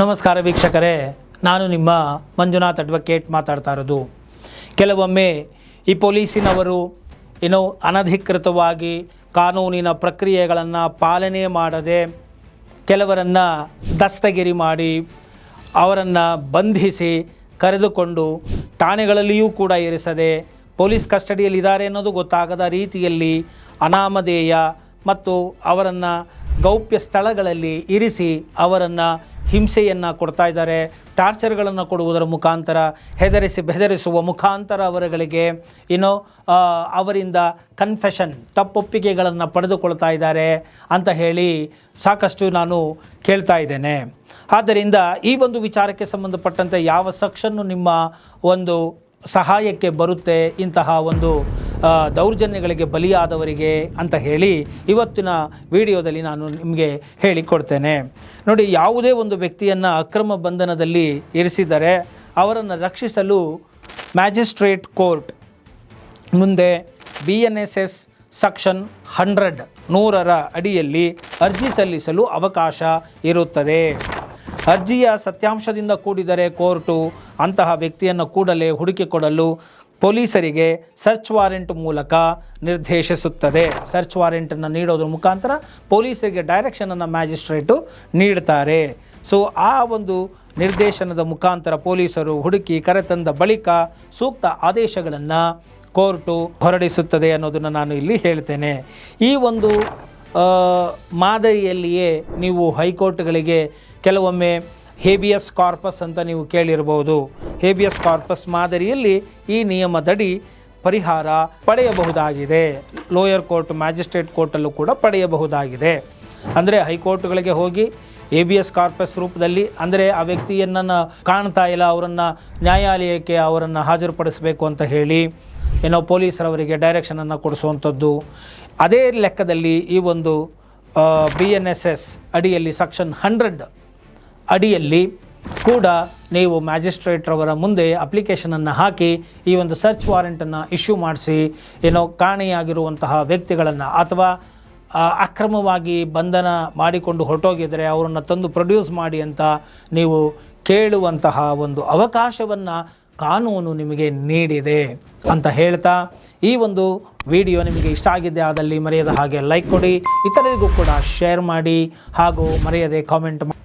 ನಮಸ್ಕಾರ ವೀಕ್ಷಕರೇ, ನಾನು ನಿಮ್ಮ ಮಂಜುನಾಥ್ ಅಡ್ವೊಕೇಟ್ ಮಾತಾಡ್ತಾ ಇರೋದು. ಕೆಲವೊಮ್ಮೆ ಈ ಪೊಲೀಸಿನವರು ಅನಧಿಕೃತವಾಗಿ ಕಾನೂನಿನ ಪ್ರಕ್ರಿಯೆಗಳನ್ನು ಪಾಲನೆ ಮಾಡದೆ ಕೆಲವರನ್ನು ದಸ್ತಗಿರಿ ಮಾಡಿ ಅವರನ್ನು ಬಂಧಿಸಿ ಕರೆದುಕೊಂಡು ಠಾಣೆಗಳಲ್ಲಿಯೂ ಕೂಡ ಇರಿಸದೆ ಪೊಲೀಸ್ ಕಸ್ಟಡಿಯಲ್ಲಿದ್ದಾರೆ ಅನ್ನೋದು ಗೊತ್ತಾಗದ ರೀತಿಯಲ್ಲಿ ಅನಾಮಧೇಯ ಮತ್ತು ಅವರನ್ನು ಗೌಪ್ಯ ಸ್ಥಳಗಳಲ್ಲಿ ಇರಿಸಿ ಅವರನ್ನು ಹಿಂಸೆಯನ್ನು ಕೊಡ್ತಾ ಇದ್ದಾರೆ. ಟಾರ್ಚರ್ಗಳನ್ನು ಕೊಡುವುದರ ಮುಖಾಂತರ ಹೆದರಿಸಿ ಬೆದರಿಸುವ ಮುಖಾಂತರ ಅವರುಗಳಿಗೆ ಅವರಿಂದ ಕನ್ಫೆಷನ್ ತಪ್ಪೊಪ್ಪಿಗೆಗಳನ್ನು ಪಡೆದುಕೊಳ್ತಾ ಇದ್ದಾರೆ ಅಂತ ಹೇಳಿ ಸಾಕಷ್ಟು ನಾನು ಕೇಳ್ತಾ ಇದ್ದೇನೆ. ಆದ್ದರಿಂದ ಈ ಒಂದು ವಿಚಾರಕ್ಕೆ ಸಂಬಂಧಪಟ್ಟಂತೆ ಯಾವ ಸೆಕ್ಷನ್ನು ನಿಮ್ಮ ಒಂದು ಸಹಾಯಕ್ಕೆ ಬರುತ್ತೆ ಇಂತಹ ಒಂದು ದೌರ್ಜನ್ಯಗಳಿಗೆ ಬಲಿಯಾದವರಿಗೆ ಅಂತ ಹೇಳಿ ಇವತ್ತಿನ ವಿಡಿಯೋದಲ್ಲಿ ನಾನು ನಿಮಗೆ ಹೇಳಿಕೊಡ್ತೇನೆ. ನೋಡಿ, ಯಾವುದೇ ಒಂದು ವ್ಯಕ್ತಿಯನ್ನು ಅಕ್ರಮ ಬಂಧನದಲ್ಲಿ ಇರಿಸಿದರೆ ಅವರನ್ನು ರಕ್ಷಿಸಲು ಮ್ಯಾಜಿಸ್ಟ್ರೇಟ್ ಕೋರ್ಟ್ ಮುಂದೆ BNSS ಸೆಕ್ಷನ್ 100ರ ಅಡಿಯಲ್ಲಿ ಅರ್ಜಿ ಸಲ್ಲಿಸಲು ಅವಕಾಶ ಇರುತ್ತದೆ. ಅರ್ಜಿಯ ಸತ್ಯಾಂಶದಿಂದ ಕೂಡಿದರೆ ಕೋರ್ಟು ಅಂತಹ ವ್ಯಕ್ತಿಯನ್ನು ಕೂಡಲೇ ಹುಡುಕಿಕೊಡಲು ಪೊಲೀಸರಿಗೆ ಸರ್ಚ್ ವಾರೆಂಟ್ ಮೂಲಕ ನಿರ್ದೇಶಿಸುತ್ತದೆ. ಸರ್ಚ್ ವಾರೆಂಟನ್ನು ನೀಡೋದ್ರ ಮುಖಾಂತರ ಪೊಲೀಸರಿಗೆ ಡೈರೆಕ್ಷನನ್ನು ಮ್ಯಾಜಿಸ್ಟ್ರೇಟು ನೀಡ್ತಾರೆ. ಸೊ ಆ ಒಂದು ನಿರ್ದೇಶನದ ಮುಖಾಂತರ ಪೊಲೀಸರು ಹುಡುಕಿ ಕರೆತಂದ ಬಳಿಕ ಸೂಕ್ತ ಆದೇಶಗಳನ್ನು ಕೋರ್ಟು ಹೊರಡಿಸುತ್ತದೆ ಅನ್ನೋದನ್ನು ನಾನು ಇಲ್ಲಿ ಹೇಳ್ತೇನೆ. ಈ ಒಂದು ಮಾದರಿಯಲ್ಲಿಯೇ ನೀವು ಹೈಕೋರ್ಟ್ಗಳಿಗೆ ಕೆಲವೊಮ್ಮೆ ಹೇಬಿಯಸ್ ಕಾರ್ಪಸ್ ಅಂತ ನೀವು ಕೇಳಿರ್ಬೋದು. ಹೇಬಿಯಸ್ ಕಾರ್ಪಸ್ ಮಾದರಿಯಲ್ಲಿ ಈ ನಿಯಮದಡಿ ಪರಿಹಾರ ಪಡೆಯಬಹುದಾಗಿದೆ. ಲೋಯರ್ ಕೋರ್ಟ್, ಮ್ಯಾಜಿಸ್ಟ್ರೇಟ್ ಕೋರ್ಟಲ್ಲೂ ಕೂಡ ಪಡೆಯಬಹುದಾಗಿದೆ. ಅಂದರೆ ಹೈಕೋರ್ಟ್ಗಳಿಗೆ ಹೋಗಿ ಹೇಬಿಯಸ್ ಕಾರ್ಪಸ್ ರೂಪದಲ್ಲಿ, ಅಂದರೆ ಆ ವ್ಯಕ್ತಿಯನ್ನು ಕಾಣ್ತಾ ಇಲ್ಲ, ಅವರನ್ನು ನ್ಯಾಯಾಲಯಕ್ಕೆ ಅವರನ್ನು ಹಾಜರುಪಡಿಸಬೇಕು ಅಂತ ಹೇಳಿ ಪೊಲೀಸರವರಿಗೆ ಡೈರೆಕ್ಷನನ್ನು ಕೊಡಿಸುವಂಥದ್ದು. ಅದೇ ಲೆಕ್ಕದಲ್ಲಿ ಈ ಒಂದು BNSS ಅಡಿಯಲ್ಲಿ ಸೆಕ್ಷನ್ 100 ಅಡಿಯಲ್ಲಿ ಕೂಡ ನೀವು ಮ್ಯಾಜಿಸ್ಟ್ರೇಟ್ರವರ ಮುಂದೆ ಅಪ್ಲಿಕೇಶನನ್ನು ಹಾಕಿ ಈ ಒಂದು ಸರ್ಚ್ ವಾರೆಂಟನ್ನು ಇಶ್ಯೂ ಮಾಡಿಸಿ ಕಾಣೆಯಾಗಿರುವಂತಹ ವ್ಯಕ್ತಿಗಳನ್ನು ಅಥವಾ ಅಕ್ರಮವಾಗಿ ಬಂಧನ ಮಾಡಿಕೊಂಡು ಹೊರಟೋಗಿದ್ದರೆ ಅವರನ್ನು ತಂದು ಪ್ರೊಡ್ಯೂಸ್ ಮಾಡಿ ಅಂತ ನೀವು ಕೇಳುವಂತಹ ಒಂದು ಅವಕಾಶವನ್ನು ಕಾನೂನು ನಿಮಗೆ ನೀಡಿದೆ ಅಂತ ಹೇಳ್ತಾ, ಈ ಒಂದು ವಿಡಿಯೋ ನಿಮಗೆ ಇಷ್ಟ ಆಗಿದ್ದೆ ಆದಲ್ಲಿ ಮರೆಯದ ಹಾಗೆ ಲೈಕ್ ಕೊಡಿ, ಇತರರಿಗೂ ಕೂಡ ಶೇರ್ ಮಾಡಿ ಹಾಗೂ ಮರೆಯದೆ ಕಾಮೆಂಟ್ ಮಾಡಿ.